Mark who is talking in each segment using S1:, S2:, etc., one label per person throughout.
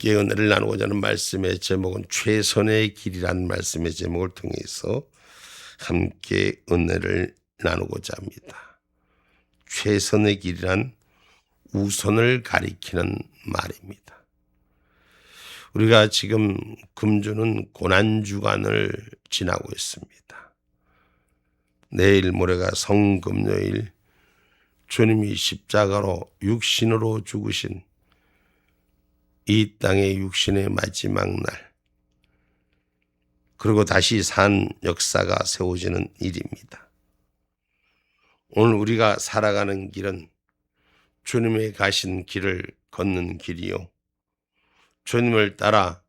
S1: 함께 은혜를 나누고자 하는 말씀의 제목은 최선의 길이라는 말씀의 제목을 통해서 함께 은혜를 나누고자 합니다. 최선의 길이란 우선을 가리키는 말입니다. 우리가 지금 금주는 고난주간을 지나고 있습니다. 내일 모레가 성금요일, 주님이 십자가로 육신으로 죽으신 이 땅의 육신의 마지막 날, 그리고 다시 산 역사가 세워지는 일입니다. 오늘 우리가 살아가는 길은 주님의 가신 길을 걷는 길이요, 주님을 따라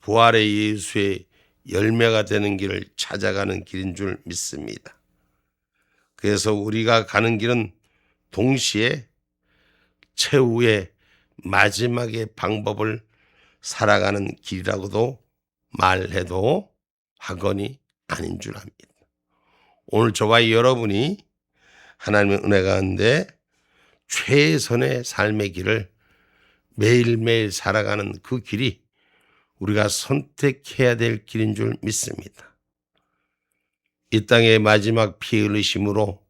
S1: 부활의 예수의 열매가 되는 길을 찾아가는 길인 줄 믿습니다. 그래서 우리가 가는 길은 동시에 최후의 마지막의 방법을 살아가는 길이라고도 말해도 과언이 아닌 줄 압니다. 오늘 저와 여러분이 하나님의 은혜 가운데 최선의 삶의 길을 매일매일 살아가는 그 길이 우리가 선택해야 될 길인 줄 믿습니다. 이 땅의 마지막 피 흘리심으로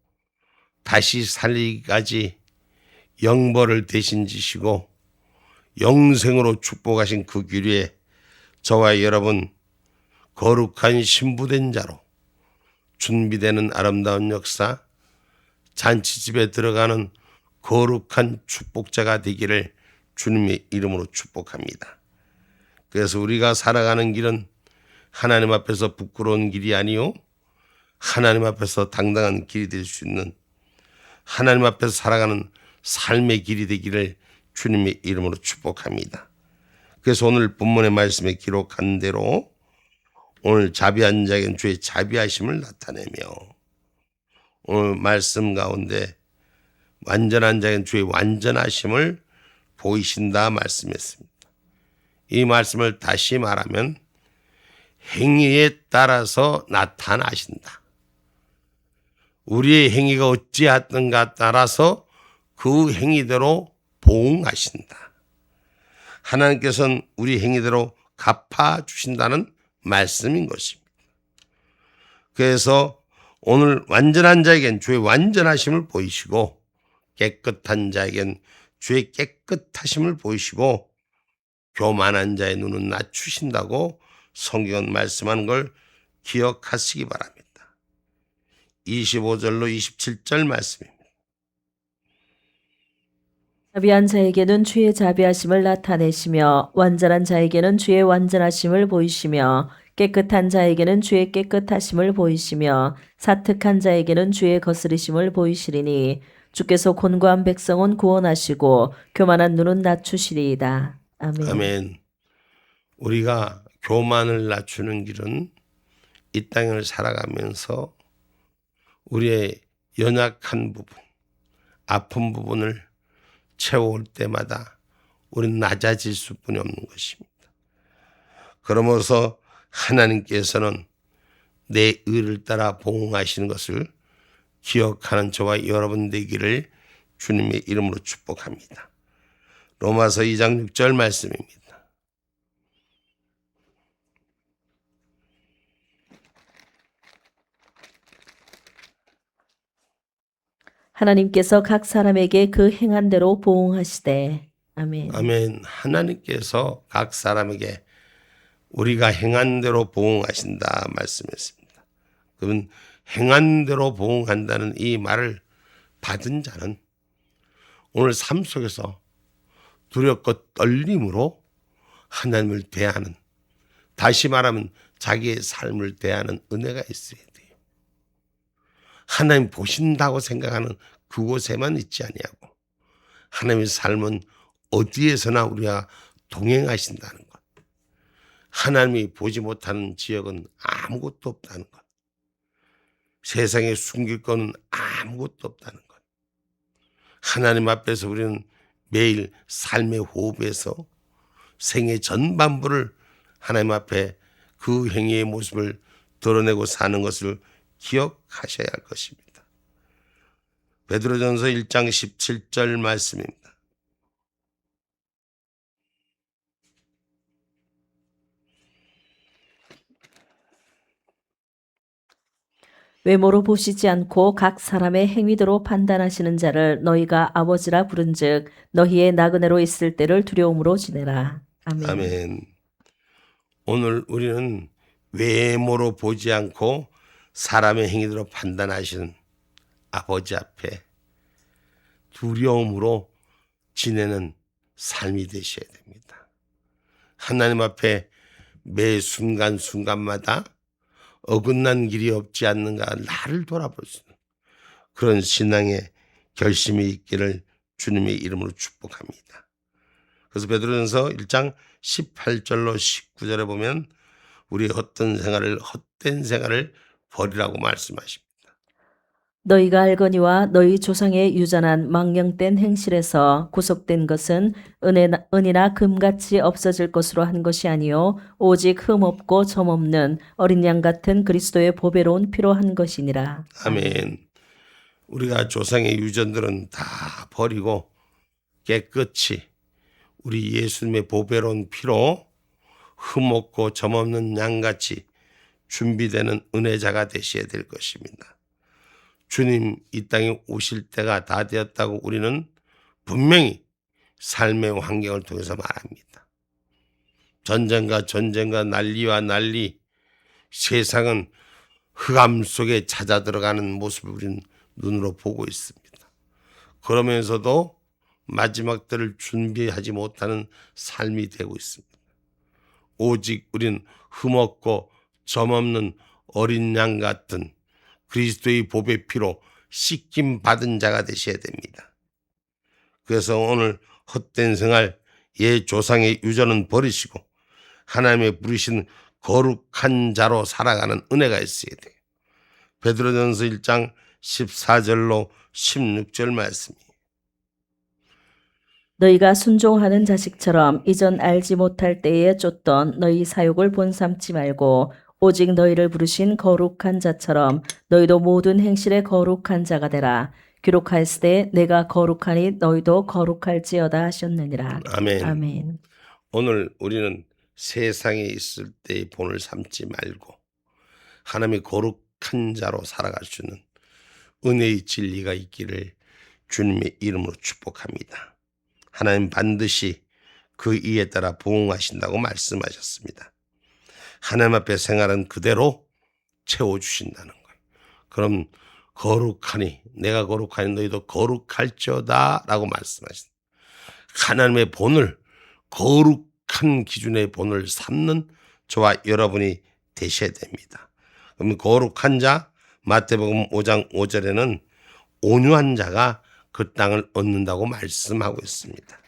S1: 다시 살리기까지 영벌을 대신 지시고 영생으로 축복하신 그 길 위에 저와 여러분 거룩한 신부된 자로 준비되는 아름다운 역사, 잔치집에 들어가는 거룩한 축복자가 되기를 주님의 이름으로 축복합니다. 그래서 우리가 살아가는 길은 하나님 앞에서 부끄러운 길이 아니요, 하나님 앞에서 당당한 길이 될 수 있는, 하나님 앞에서 살아가는 삶의 길이 되기를 주님의 이름으로 축복합니다. 그래서 오늘 본문의 말씀에 기록한 대로 오늘 자비한 자에게는 주의 자비하심을 나타내며, 오늘 말씀 가운데 완전한 자에게는 주의 완전하심을 보이신다 말씀했습니다. 이 말씀을 다시 말하면 행위에 따라서 나타나신다. 우리의 행위가 어찌하든가 따라서 그 행위대로 보응하신다. 하나님께서는 우리 행위대로 갚아주신다는 말씀인 것입니다. 그래서 오늘 완전한 자에겐 주의 완전하심을 보이시고, 깨끗한 자에겐 주의 깨끗하심을 보이시고, 교만한 자의 눈은 낮추신다고 성경은 말씀하는 걸 기억하시기 바랍니다. 25절로 27절 말씀입니다.
S2: 자비한 자에게는 주의 자비하심을 나타내시며 완전한 자에게는 주의 완전하심을 보이시며 깨끗한 자에게는 주의 깨끗하심을 보이시며 사특한 자에게는 주의 거스리심을 보이시리니 주께서 곤고한 백성은 구원하시고 교만한 눈은 낮추시리이다. 아멘.
S1: 아멘. 우리가 교만을 낮추는 길은 이 땅을 살아가면서 우리의 연약한 부분, 아픈 부분을 채워올 때마다 우리는 낮아질 수뿐이 없는 것입니다. 그러면서 하나님께서는 내 의를 따라 보응하시는 것을 기억하는 저와 여러분 되기를 주님의 이름으로 축복합니다. 로마서 2장 6절 말씀입니다.
S2: 하나님께서 각 사람에게 그 행한 대로 보응하시되. 아멘.
S1: 아멘. 하나님께서 각 사람에게 우리가 행한 대로 보응하신다 말씀했습니다. 그러면 행한 대로 보응한다는 이 말을 받은 자는 오늘 삶 속에서 두렵고 떨림으로 하나님을 대하는, 다시 말하면 자기의 삶을 대하는 은혜가 있어야 돼요. 하나님 보신다고 생각하는 그곳에만 있지 아니하고 하나님의 삶은 어디에서나 우리가 동행하신다는 것, 하나님이 보지 못하는 지역은 아무것도 없다는 것, 세상에 숨길 건 아무것도 없다는 것, 하나님 앞에서 우리는 매일 삶의 호흡에서 생애 전반부를 하나님 앞에 그 행위의 모습을 드러내고 사는 것을 기억하셔야 할 것입니다. 베드로전서 1장 17절 말씀입니다.
S2: 외모로 보시지 않고 각 사람의 행위대로 판단하시는 자를 너희가 아버지라 부른즉 너희의 나그네로 있을 때를 두려움으로 지내라. 아멘.
S1: 아멘. 오늘 우리는 외모로 보지 않고 사람의 행위대로 판단하시는 아버지 앞에 두려움으로 지내는 삶이 되셔야 됩니다. 하나님 앞에 매 순간순간마다 어긋난 길이 없지 않는가 나를 돌아볼 수 있는 그런 신앙의 결심이 있기를 주님의 이름으로 축복합니다. 그래서 베드로전서 1장 18절로 19절에 보면 우리의 헛된 생활을 버리라고 말씀하십니다.
S2: 너희가 알거니와 너희 조상의 유전한 망령된 행실에서 구속된 것은 은이나 금같이 없어질 것으로 한 것이 아니요 오직 흠없고 점없는 어린 양 같은 그리스도의 보배로운 피로 한 것이니라.
S1: 아멘. 우리가 조상의 유전들은 다 버리고 깨끗이 우리 예수님의 보배로운 피로 흠없고 점없는 양같이 준비되는 은혜자가 되셔야 될 것입니다. 주님 이 땅에 오실 때가 다 되었다고 우리는 분명히 삶의 환경을 통해서 말합니다. 전쟁과 난리와 난리, 세상은 흑암 속에 찾아 들어가는 모습을 우리는 눈으로 보고 있습니다. 그러면서도 마지막 때를 준비하지 못하는 삶이 되고 있습니다. 오직 우린 흠없고 점없는 어린 양 같은 그리스도의 보배 피로 씻김 받은 자가 되셔야 됩니다. 그래서 오늘 헛된 생활, 옛 조상의 유전은 버리시고 하나님의 부르신 거룩한 자로 살아가는 은혜가 있어야 돼요. 베드로전서 1장 14절로 16절 말씀이에요.
S2: 너희가 순종하는 자식처럼 이전 알지 못할 때에 쫓던 너희 사욕을 본삼지 말고 오직 너희를 부르신 거룩한 자처럼 너희도 모든 행실에 거룩한 자가 되라. 기록하였으되 내가 거룩하니 너희도 거룩할지어다 하셨느니라.
S1: 아멘.
S2: 아멘.
S1: 오늘 우리는 세상에 있을 때의 본을 삼지 말고 하나님의 거룩한 자로 살아갈 수 있는 은혜의 진리가 있기를 주님의 이름으로 축복합니다. 하나님 반드시 그 이에 따라 부응하신다고 말씀하셨습니다. 하나님 앞에 생활은 그대로 채워주신다는 거예요. 그럼 거룩하니 내가 거룩하니 너희도 거룩할지어다 라고 말씀하신다. 하나님의 본을 거룩한 기준의 본을 삼는 저와 여러분이 되셔야 됩니다. 그럼 거룩한 자 마태복음 5장 5절에는 온유한 자가 그 땅을 얻는다고 말씀하고 있습니다.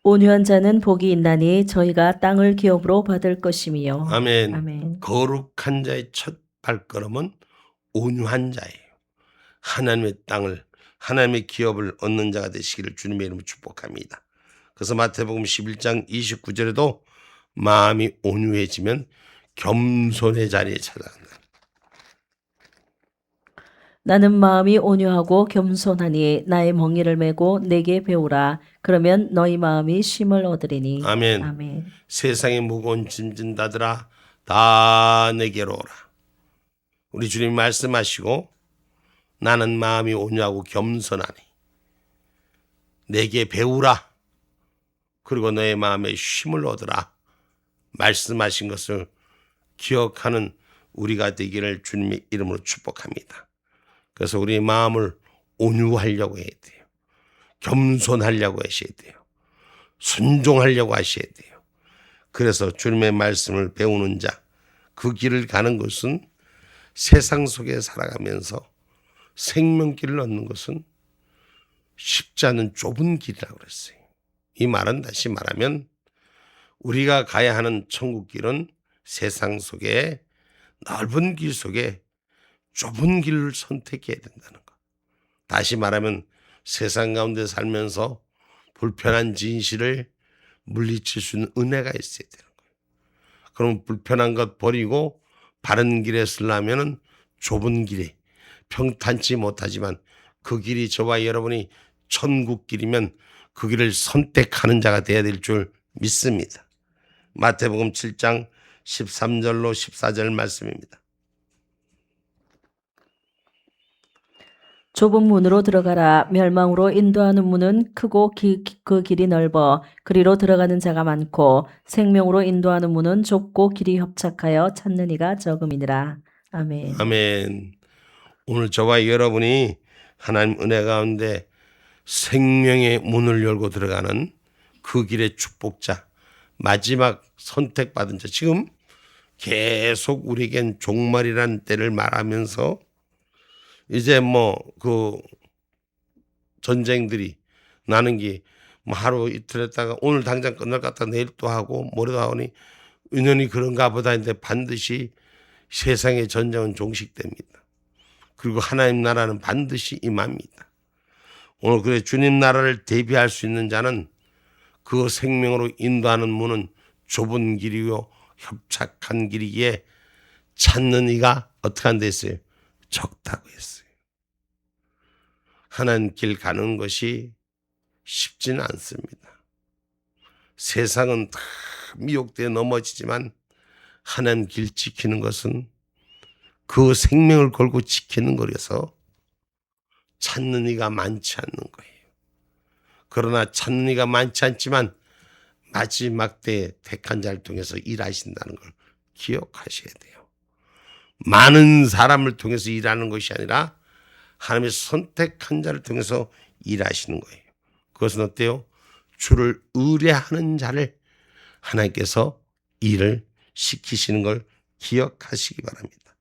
S2: 온유한 자는 복이 있나니 저희가 땅을 기업으로 받을 것이미요.
S1: 아멘.
S2: 아멘.
S1: 거룩한 자의 첫 발걸음은 온유한 자예요. 하나님의 땅을 하나님의 기업을 얻는 자가 되시기를 주님의 이름으로 축복합니다. 그래서 마태복음 11장 29절에도 마음이 온유해지면 겸손의 자리에 찾아간다.
S2: 나는 마음이 온유하고 겸손하니 나의 멍에를 메고 내게 배우라. 그러면 너희 마음이 쉼을 얻으리니.
S1: 아멘.
S2: 아멘.
S1: 세상의 무거운 짐진 다들아 다 내게로 오라. 우리 주님 말씀하시고 나는 마음이 온유하고 겸손하니 내게 배우라. 그리고 너의 마음에 쉼을 얻으라. 말씀하신 것을 기억하는 우리가 되기를 주님의 이름으로 축복합니다. 그래서 우리 마음을 온유하려고 해야 돼요. 겸손하려고 하셔야 돼요. 순종하려고 하셔야 돼요. 그래서 주님의 말씀을 배우는 자, 그 길을 가는 것은 세상 속에 살아가면서 생명길을 얻는 것은 쉽지 않은 좁은 길이라고 그랬어요. 이 말은 다시 말하면 우리가 가야 하는 천국 길은 세상 속에 넓은 길 속에 좁은 길을 선택해야 된다는 것. 다시 말하면 세상 가운데 살면서 불편한 진실을 물리칠 수 있는 은혜가 있어야 되는 거예요. 그럼 불편한 것 버리고 바른 길에 쓰려면 좁은 길이 평탄치 못하지만 그 길이 저와 여러분이 천국 길이면 그 길을 선택하는 자가 되어야 될 줄 믿습니다. 마태복음 7장 13절로 14절 말씀입니다.
S2: 좁은 문으로 들어가라. 멸망으로 인도하는 문은 크고 그 길이 넓어 그리로 들어가는 자가 많고 생명으로 인도하는 문은 좁고 길이 협착하여 찾는 이가 적음이니라. 아멘.
S1: 아멘. 오늘 저와 여러분이 하나님 은혜 가운데 생명의 문을 열고 들어가는 그 길의 축복자, 마지막 선택받은 자. 지금 계속 우리에겐 종말이라는 때를 말하면서 이제 뭐 그 전쟁들이 나는 게 뭐 하루 이틀 했다가 오늘 당장 끝날 것 같다 내일 또 하고 모레도 하니 인연이 그런가 보다 했는데 반드시 세상의 전쟁은 종식됩니다. 그리고 하나님 나라는 반드시 임합니다. 오늘 그래 주님 나라를 대비할 수 있는 자는 그 생명으로 인도하는 문은 좁은 길이요 협착한 길이기에 찾는 이가 어떻게 안 됐어요? 적다고 했어요. 하나님 길 가는 것이 쉽지는 않습니다. 세상은 다 미혹되어 넘어지지만 하나님 길 지키는 것은 그 생명을 걸고 지키는 거라서 찾는 이가 많지 않는 거예요. 그러나 찾는 이가 많지 않지만 마지막 때에 택한 자를 통해서 일하신다는 걸 기억하셔야 돼요. 많은 사람을 통해서 일하는 것이 아니라 하나님의 선택한 자를 통해서 일하시는 거예요. 그것은 어때요? 주를 의뢰하는 자를 하나님께서 일을 시키시는 걸 기억하시기 바랍니다.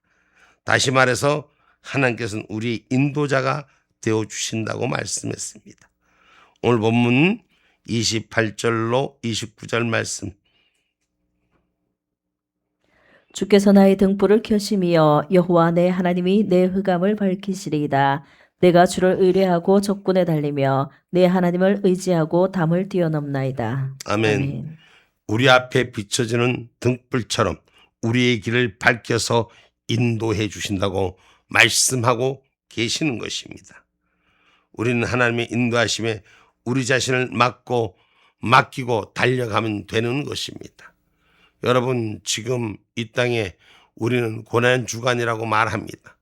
S1: 다시 말해서 하나님께서는 우리의 인도자가 되어주신다고 말씀했습니다. 오늘 본문 28절로 29절 말씀.
S2: 주께서 나의 등불을 켜심이여 여호와 내 하나님이 내 흑암을 밝히시리이다. 내가 주를 의뢰하고 적군에 달리며 내 하나님을 의지하고 담을 뛰어넘나이다.
S1: 아멘. 우리 앞에 비춰지는 등불처럼 우리의 길을 밝혀서 인도해 주신다고 말씀하고 계시는 것입니다. 우리는 하나님의 인도하심에 우리 자신을 맡기고 달려가면 되는 것입니다. 여러분, 지금 이 땅에 우리는 고난주간이라고 말합니다.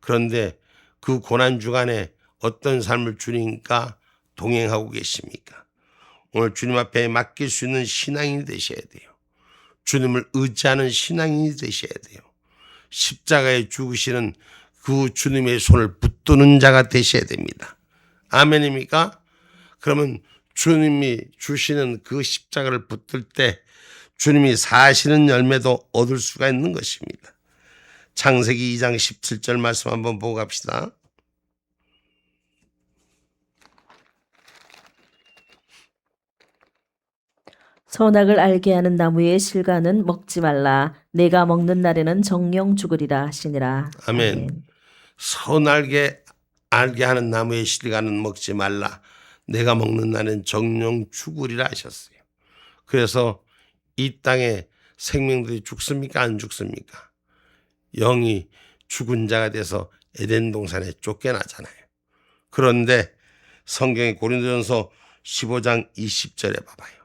S1: 그런데 그 고난주간에 어떤 삶을 주님과 동행하고 계십니까? 오늘 주님 앞에 맡길 수 있는 신앙인이 되셔야 돼요. 주님을 의지하는 신앙인이 되셔야 돼요. 십자가에 죽으시는 그 주님의 손을 붙드는 자가 되셔야 됩니다. 아멘입니까? 그러면 주님이 주시는 그 십자가를 붙들 때 주님이 사시는 열매도 얻을 수가 있는 것입니다. 창세기 2장 17절 말씀 한번 보고 갑시다.
S2: 선악을 알게 하는 나무의 실과는 먹지 말라. 내가 먹는 날에는 정령 죽으리라 하시니라.
S1: 아멘. 선알게 알게 하는 나무의 실과는 먹지 말라. 내가 먹는 날은 정령 죽으리라 하셨어요. 그래서 이 땅에 생명들이 죽습니까? 안 죽습니까? 영이 죽은 자가 돼서 에덴 동산에 쫓겨나잖아요. 그런데 성경의 고린도전서 15장 20절에 봐봐요.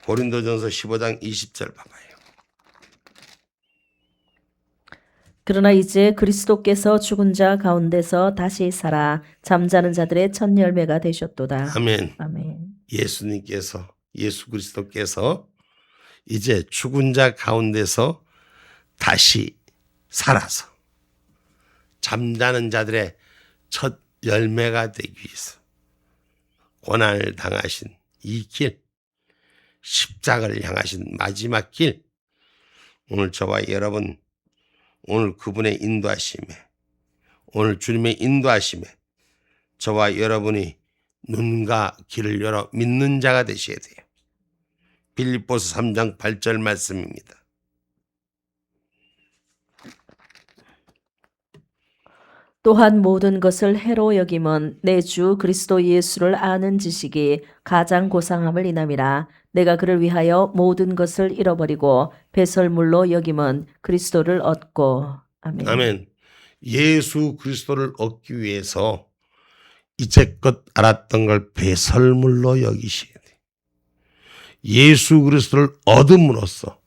S1: 고린도전서 15장 20절 봐봐요.
S2: 그러나 이제 그리스도께서 죽은 자 가운데서 다시 살아 잠자는 자들의 첫 열매가 되셨도다.
S1: 아멘.
S2: 아멘.
S1: 예수님께서, 예수 그리스도께서 이제 죽은 자 가운데서 다시 살아서 잠자는 자들의 첫 열매가 되기 위해서 고난을 당하신 이 길, 십자가를 향하신 마지막 길, 오늘 저와 여러분, 오늘 그분의 인도하심에, 오늘 주님의 인도하심에 저와 여러분이 눈과 귀를 열어 믿는 자가 되셔야 돼요. 빌립보서 3장 8절 말씀입니다.
S2: 또한 모든 것을 해로 여김은 내 주 그리스도 예수를 아는 지식이 가장 고상함을 인함이라. 내가 그를 위하여 모든 것을 잃어버리고 배설물로 여김은 그리스도를 얻고. 아멘.
S1: 아멘. 예수 그리스도를 얻기 위해서 이제껏 알았던 걸 배설물로 여기셔야 돼. 예수 그리스도를 얻음으로써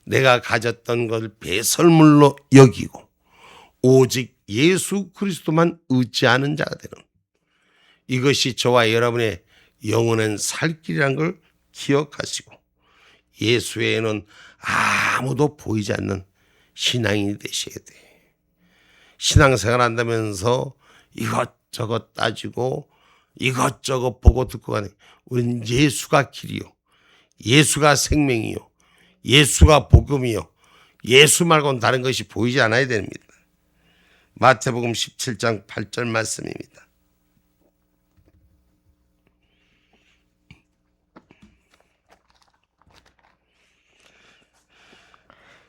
S1: 내가 가졌던 걸 배설물로 여기고 오직 예수 그리스도만 의지하는 자가 되는, 이것이 저와 여러분의 영원한 살 길이라는 걸 기억하시고 예수 외에는 아무도 보이지 않는 신앙인이 되셔야 돼. 신앙생활 한다면서 이것저것 따지고 이것저것 보고 듣고 가는, 우리는 예수가 길이요, 예수가 생명이요, 예수가 복음이요, 예수 말고는 다른 것이 보이지 않아야 됩니다. 마태복음 17장 8절 말씀입니다.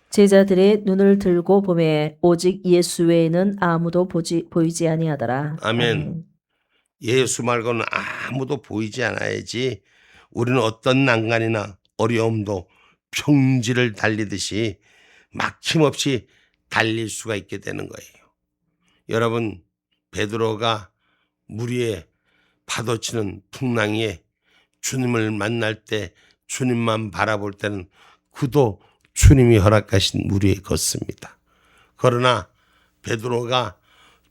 S2: 제자들의 눈을 들고 보매 오직 예수 외에는 아무도 보이지 아니하더라.
S1: 아멘. 예수 말고는 아무도 보이지 않아야지 우리는 어떤 난간이나 어려움도 평지를 달리듯이 막힘없이 달릴 수가 있게 되는 거예요. 여러분, 베드로가 물 위에 파도치는 풍랑에 주님을 만날 때 주님만 바라볼 때는 그도 주님이 허락하신 물 위에 걷습니다. 그러나 베드로가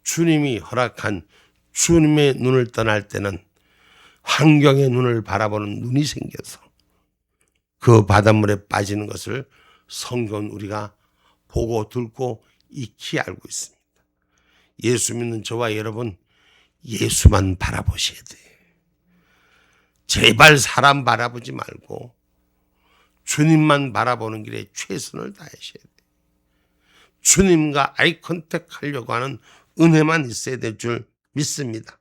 S1: 주님이 허락한 주님의 눈을 떠날 때는 환경의 눈을 바라보는 눈이 생겨서 그 바닷물에 빠지는 것을 성경은 우리가 보고 듣고 익히 알고 있습니다. 예수 믿는 저와 여러분, 예수만 바라보셔야 돼요. 제발 사람 바라보지 말고 주님만 바라보는 길에 최선을 다하셔야 돼요. 주님과 아이 컨택 하려고 하는 은혜만 있어야 될 줄 믿습니다.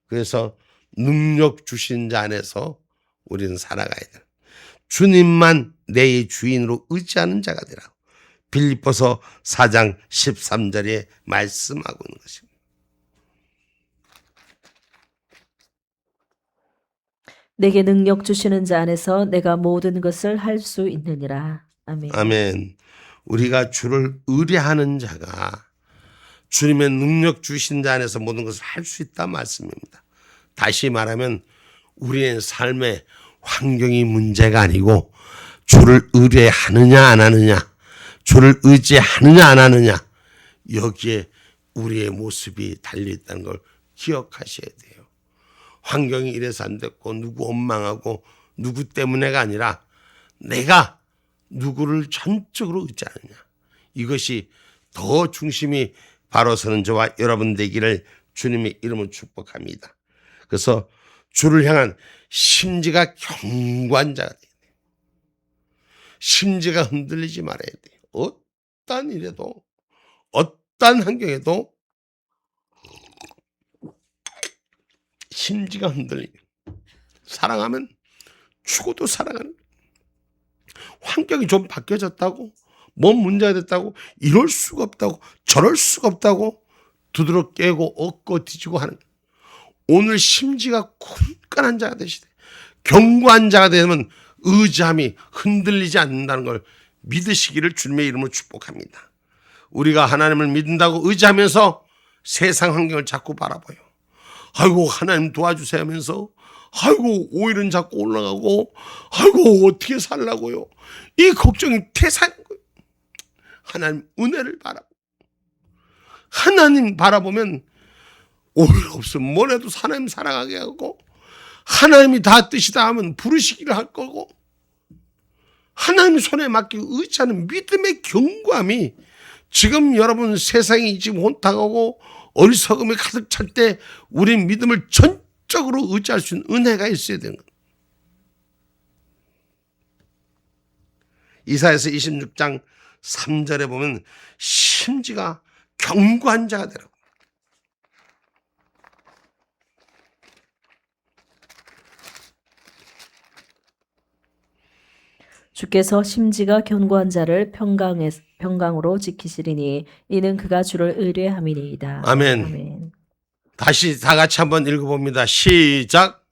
S1: 그래서 능력 주신 자 안에서 우리는 살아가야 돼요. 주님만 내 주인으로 의지하는 자가 되라. 빌립보서 4장 13절에 말씀하고 있는 것입니다.
S2: 내게 능력 주시는 자 안에서 내가 모든 것을 할 수 있느니라. 아멘.
S1: 아멘. 우리가 주를 의뢰하는 자가 주님의 능력 주신 자 안에서 모든 것을 할 수 있다 말씀입니다. 다시 말하면 우리의 삶의 환경이 문제가 아니고 주를 의뢰하느냐 안 하느냐, 주를 의지하느냐 안 하느냐, 여기에 우리의 모습이 달려있다는 걸 기억하셔야 돼요. 환경이 이래서 안 됐고 누구 원망하고 누구 때문에가 아니라 내가 누구를 전적으로 의지하느냐, 이것이 더 중심이 바로 서는 저와 여러분 되기를 주님의 이름으로 축복합니다. 그래서 주를 향한 심지가 견고한 자가 돼야 돼요. 심지가 흔들리지 말아야 돼요. 어떤 일에도 어떤 환경에도 심지가 흔들리면, 사랑하면 죽어도 사랑하는, 환경이 좀 바뀌어졌다고, 뭔 문제가 됐다고, 이럴 수가 없다고, 저럴 수가 없다고 두드러 깨고 얻고 뒤지고 하는, 오늘 심지가 굳건한 자가 되시되 견고한 자가 되면 의지함이 흔들리지 않는다는 걸 믿으시기를 주님의 이름으로 축복합니다. 우리가 하나님을 믿는다고 의지하면서 세상 환경을 자꾸 바라봐요. 아이고 하나님 도와주세요 하면서 아이고 오일은 자꾸 올라가고 아이고 어떻게 살라고요. 이 걱정이 태산인 거예요. 하나님 은혜를 바라보고, 하나님 바라보면 오일 없으면 뭐래도 하나님 사랑하게 하고, 하나님이 다 뜻이다 하면 부르시기를 할 거고, 하나님 손에 맡기고 의지하는 믿음의 견고함이, 지금 여러분 세상이 지금 혼탁하고 어리석음이 가득 찰 때 우리 믿음을 전적으로 의지할 수 있는 은혜가 있어야 되는 거예요. 이사야서 26장 3절에 보면 심지가 견고한 자가 되라고.
S2: 주께서 심지가 견고한 자를 평강으로 지키시리니 이는 그가 주를 의뢰함이니이다.
S1: 아멘.
S2: 아멘.
S1: 다시 다 같이 한번 읽어봅니다. 시작.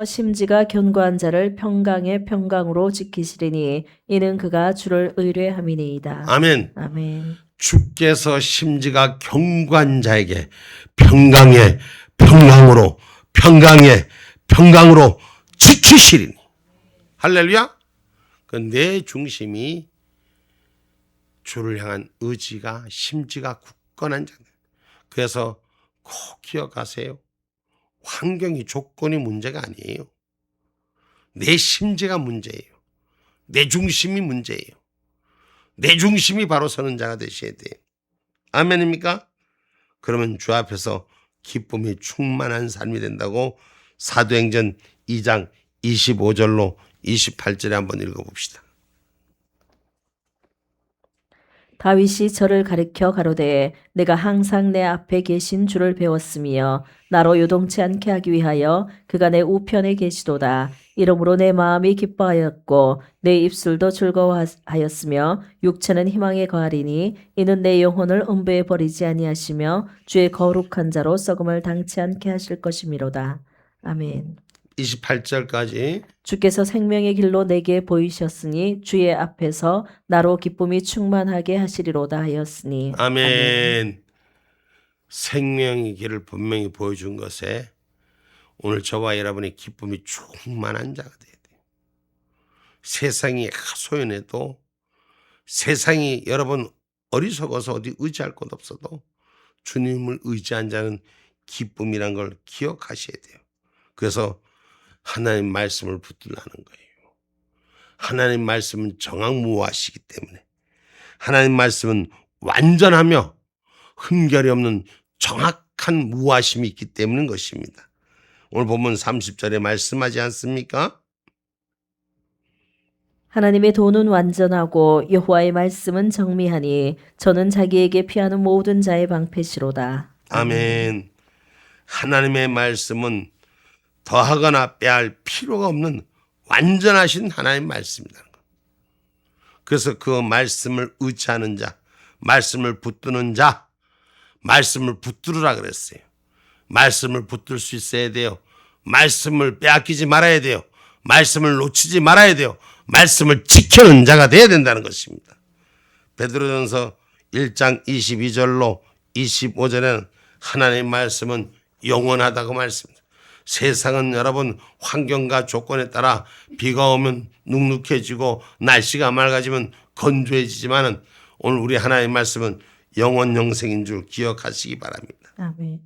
S2: 심지가 견고한 자를 평강으로 지키시리니 이는 그가 주를 의뢰함이니이다.
S1: 아멘.
S2: 아멘.
S1: 주께서 심지가 견고한 자에게 평강의 평강으로 평강으로 지키시리니. 할렐루야. 그 내 중심이 주를 향한 의지가 심지가 굳건한 자들. 그래서 꼭 기억하세요. 환경이 조건이 문제가 아니에요. 내 심지가 문제예요. 내 중심이 문제예요. 내 중심이 바로 서는 자가 되셔야 돼요. 아멘입니까? 그러면 주 앞에서 기쁨이 충만한 삶이 된다고 사도행전 2장 25절로 28절에 한번 읽어봅시다.
S2: 다윗이 저를 가리켜 가로되 내가 항상 내 앞에 계신 주를 배웠으며 나로 요동치 않게 하기 위하여 그가 내 우편에 계시도다. 이러므로 내 마음이 기뻐하였고 내 입술도 즐거워하였으며 육체는 희망에 거하리니 이는 내 영혼을 음부에 버리지 아니하시며 주의 거룩한 자로 썩음을 당치 않게 하실 것이미로다. 아멘.
S1: 28절까지.
S2: 주께서 생명의 길로 내게 보이셨으니 주의 앞에서 나로 기쁨이 충만하게 하시리로다 하였으니.
S1: 아멘. 생명의 길을 분명히 보여준 것에 오늘 저와 여러분의 기쁨이 충만한 자가 돼야 돼요. 세상이 하소연해도, 세상이 여러분 어리석어서 어디 의지할 곳 없어도 주님을 의지한 자는 기쁨이란 걸 기억하셔야 돼요. 그래서 하나님 말씀을 붙들라는 거예요. 하나님 말씀은 정확무하시기 때문에, 하나님 말씀은 완전하며 흠결이 없는 정확한 무하심이 있기 때문인 것입니다. 오늘 본문 30절에 말씀하지 않습니까?
S2: 하나님의 도는 완전하고 여호와의 말씀은 정미하니 저는 자기에게 피하는 모든 자의 방패시로다.
S1: 아멘. 하나님의 말씀은 더하거나 빼할 필요가 없는 완전하신 하나님의 말씀이라는 것. 그래서 그 말씀을 의지하는 자, 말씀을 붙드는 자, 말씀을 붙들으라 그랬어요. 말씀을 붙들 수 있어야 돼요. 말씀을 빼앗기지 말아야 돼요. 말씀을 놓치지 말아야 돼요. 말씀을 지키는 자가 되어야 된다는 것입니다. 베드로전서 1장 22절로 25절에는 하나님의 말씀은 영원하다고 말씀합니다. 세상은 여러분 환경과 조건에 따라 비가 오면 눅눅해지고 날씨가 맑아지면 건조해지지만은 오늘 우리 하나님의 말씀은 영원 영생인 줄 기억하시기 바랍니다.
S2: 아멘.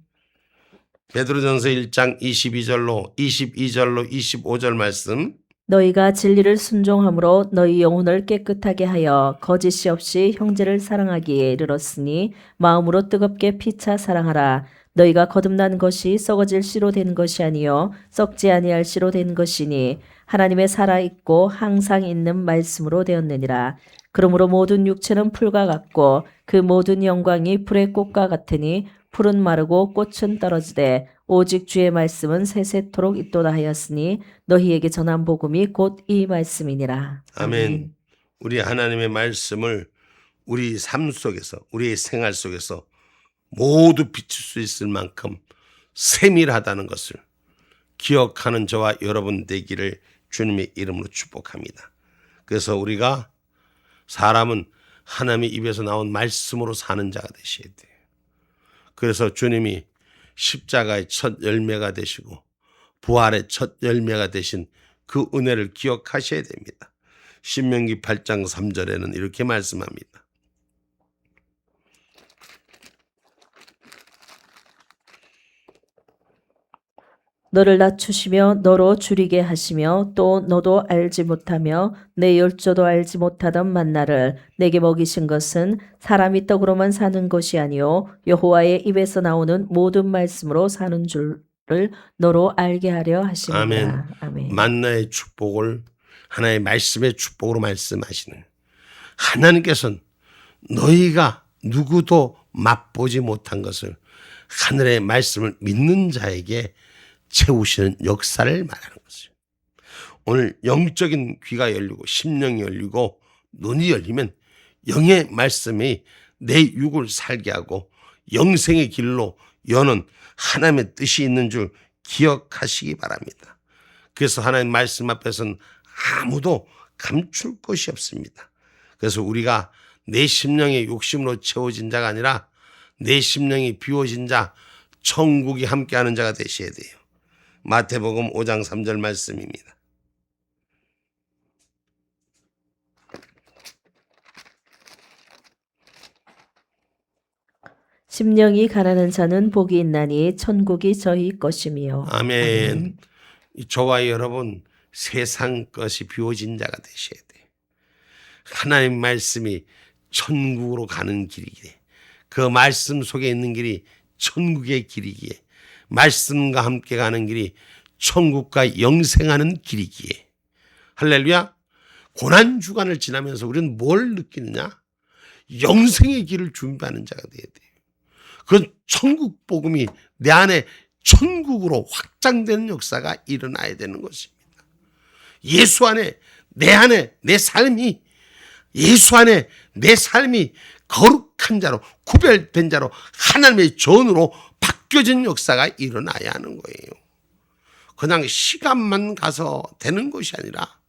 S1: 베드로전서 1장 22절로 25절 말씀.
S2: 너희가 진리를 순종함으로 너희 영혼을 깨끗하게 하여 거짓이 없이 형제를 사랑하기에 이르렀으니 마음으로 뜨겁게 피차 사랑하라. 너희가 거듭난 것이 썩어질 씨로 된 것이 아니요 썩지 아니할 씨로 된 것이니 하나님의 살아있고 항상 있는 말씀으로 되었느니라. 그러므로 모든 육체는 풀과 같고 그 모든 영광이 풀의 꽃과 같으니 풀은 마르고 꽃은 떨어지되 오직 주의 말씀은 세세토록 있도다 하였으니 너희에게 전한 복음이 곧 이 말씀이니라.
S1: 아멘. 우리 하나님의 말씀을 우리 삶 속에서, 우리의 생활 속에서 모두 비칠 수 있을 만큼 세밀하다는 것을 기억하는 저와 여러분 되기를 주님의 이름으로 축복합니다. 그래서 우리가 사람은 하나님의 입에서 나온 말씀으로 사는 자가 되셔야 돼요. 그래서 주님이 십자가의 첫 열매가 되시고 부활의 첫 열매가 되신 그 은혜를 기억하셔야 됩니다. 신명기 8장 3절에는 이렇게 말씀합니다.
S2: 너를 낮추시며 너로 줄이게 하시며 또 너도 알지 못하며 내 열조도 알지 못하던 만나를 내게 먹이신 것은 사람이 떡으로만 사는 것이 아니요 여호와의 입에서 나오는 모든 말씀으로 사는 줄을 너로 알게 하려 하심이라.
S1: 아멘.
S2: 아멘.
S1: 만나의 축복을 하나의 말씀의 축복으로 말씀하시는 하나님께서는 너희가 누구도 맛보지 못한 것을 하늘의 말씀을 믿는 자에게 채우시는 역사를 말하는 것이죠. 오늘 영적인 귀가 열리고 심령이 열리고 눈이 열리면 영의 말씀이 내 육을 살게 하고 영생의 길로 여는 하나님의 뜻이 있는 줄 기억하시기 바랍니다. 그래서 하나님 말씀 앞에서는 아무도 감출 것이 없습니다. 그래서 우리가 내 심령의 욕심으로 채워진 자가 아니라 내 심령이 비워진 자, 천국이 함께하는 자가 되셔야 돼요. 마태복음 5장 3절 말씀입니다.
S2: 심령이 가난한 자는 복이 있나니 천국이 저희 것이며.
S1: 아멘. 저와 여러분 세상 것이 비워진 자가 되셔야 돼요. 하나님 말씀이 천국으로 가는 길이기에, 그 말씀 속에 있는 길이 천국의 길이기에, 말씀과 함께 가는 길이 천국과 영생하는 길이기에, 할렐루야. 고난주간을 지나면서 우리는 뭘 느끼느냐? 영생의 길을 준비하는 자가 돼야 돼요. 그 천국 복음이 내 안에 천국으로 확장되는 역사가 일어나야 되는 것입니다. 예수 안에 내 삶이, 예수 안에 내 삶이 거룩한 자로, 구별된 자로, 하나님의 전으로 바뀌어진 역사가 일어나야 하는 거예요. 그냥 시간만 가서 되는 것이 아니라,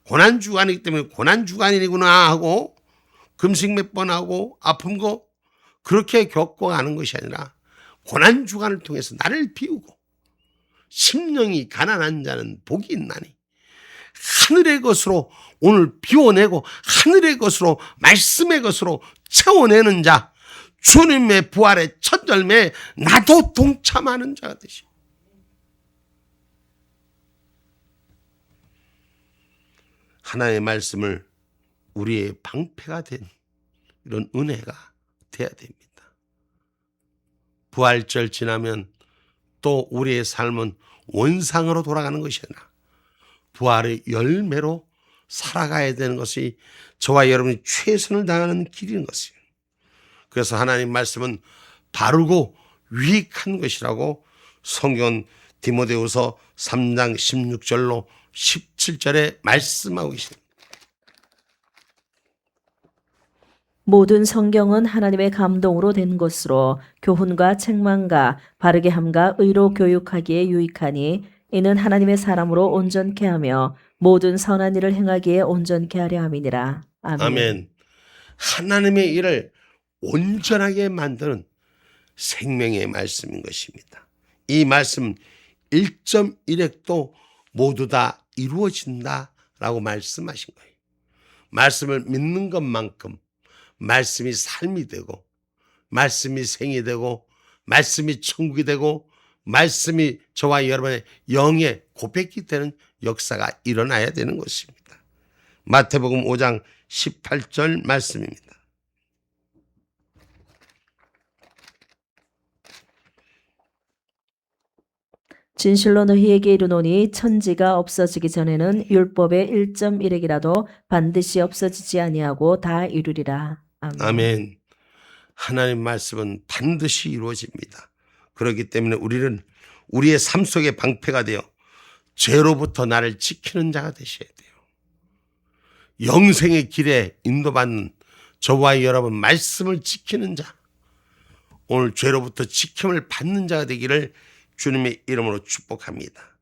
S1: 고난주간이기 때문에 고난주간이구나 하고 금식 몇 번 하고 아픈 거 그렇게 겪고 가는 것이 아니라, 고난주간을 통해서 나를 비우고 심령이 가난한 자는 복이 있나니, 하늘의 것으로 오늘 비워내고 하늘의 것으로, 말씀의 것으로 채워내는 자, 주님의 부활의 첫 열매에 나도 동참하는 자가 되시. 하나님의 말씀을 우리의 방패가 된 이런 은혜가 돼야 됩니다. 부활절 지나면 또 우리의 삶은 원상으로 돌아가는 것이 아니라 부활의 열매로 살아가야 되는 것이 저와 여러분이 최선을 다하는 길인 것이에요. 그래서 하나님 말씀은 바르고 유익한 것이라고 성경 디모데후서 3장 16절로 17절에 말씀하고 계십니다.
S2: 모든 성경은 하나님의 감동으로 된 것으로 교훈과 책망과 바르게 함과 의로 교육하기에 유익하니, 이는 하나님의 사람으로 온전케 하며 모든 선한 일을 행하기에 온전케 하려 함이니라. 아멘.
S1: 아멘. 하나님의 일을 온전하게 만드는 생명의 말씀인 것입니다. 이 말씀 1.1획도 모두 다 이루어진다라고 말씀하신 거예요. 말씀을 믿는 것만큼 말씀이 삶이 되고, 말씀이 생이 되고, 말씀이 천국이 되고, 말씀이 저와 여러분의 영의 고백이 되는 역사가 일어나야 되는 것입니다. 마태복음 5장 18절 말씀입니다.
S2: 진실로 너희에게 이르노니 천지가 없어지기 전에는 율법의 1.1획이라도 반드시 없어지지 아니하고 다 이루리라. 아멘.
S1: 아멘. 하나님 말씀은 반드시 이루어집니다. 그렇기 때문에 우리는 우리의 삶 속의 방패가 되어 죄로부터 나를 지키는 자가 되셔야 돼요. 영생의 길에 인도받는 저와 여러분, 말씀을 지키는 자, 오늘 죄로부터 지킴을 받는 자가 되기를 주님의 이름으로 축복합니다.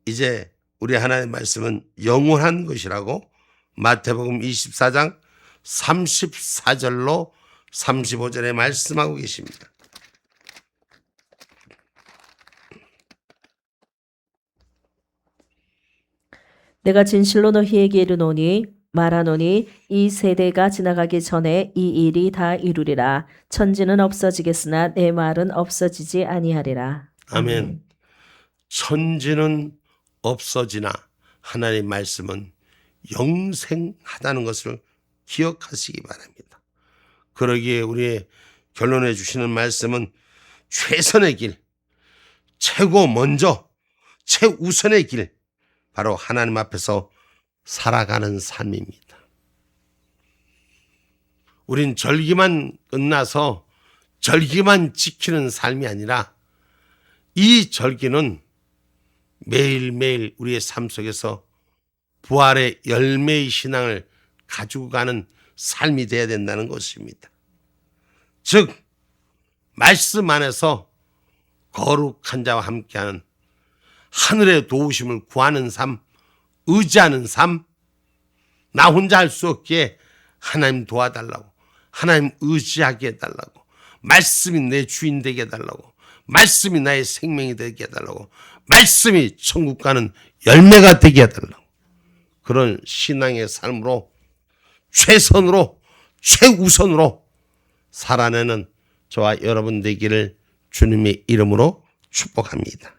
S1: 이제 우리 하나님의 말씀은 영원한 것이라고 마태복음 24장 34절로 35절에 말씀하고 계십니다.
S2: 내가 진실로 너희에게 이르노니 말하노니 이 세대가 지나가기 전에 이 일이 다 이루리라. 천지는 없어지겠으나 내 말은 없어지지 아니하리라.
S1: 아멘. 천지는 없어지나 하나님의 말씀은 영생하다는 것을 기억하시기 바랍니다. 그러기에 우리의 결론해 주시는 말씀은 최선의 길, 최고 먼저, 최우선의 길, 바로 하나님 앞에서 살아가는 삶입니다. 우린 절기만 끝나서 절기만 지키는 삶이 아니라 이 절기는 매일매일 우리의 삶 속에서 부활의 열매의 신앙을 가지고 가는 삶이 되어야 된다는 것입니다. 즉 말씀 안에서 거룩한 자와 함께하는 하늘의 도우심을 구하는 삶, 의지하는 삶, 나 혼자 할 수 없기에 하나님 도와달라고, 하나님 의지하게 해달라고, 말씀이 내 주인 되게 해달라고, 말씀이 나의 생명이 되게 해달라고, 말씀이 천국 가는 열매가 되게 해달라고, 그런 신앙의 삶으로 최선으로 최우선으로 살아내는 저와 여러분 되기를 주님의 이름으로 축복합니다.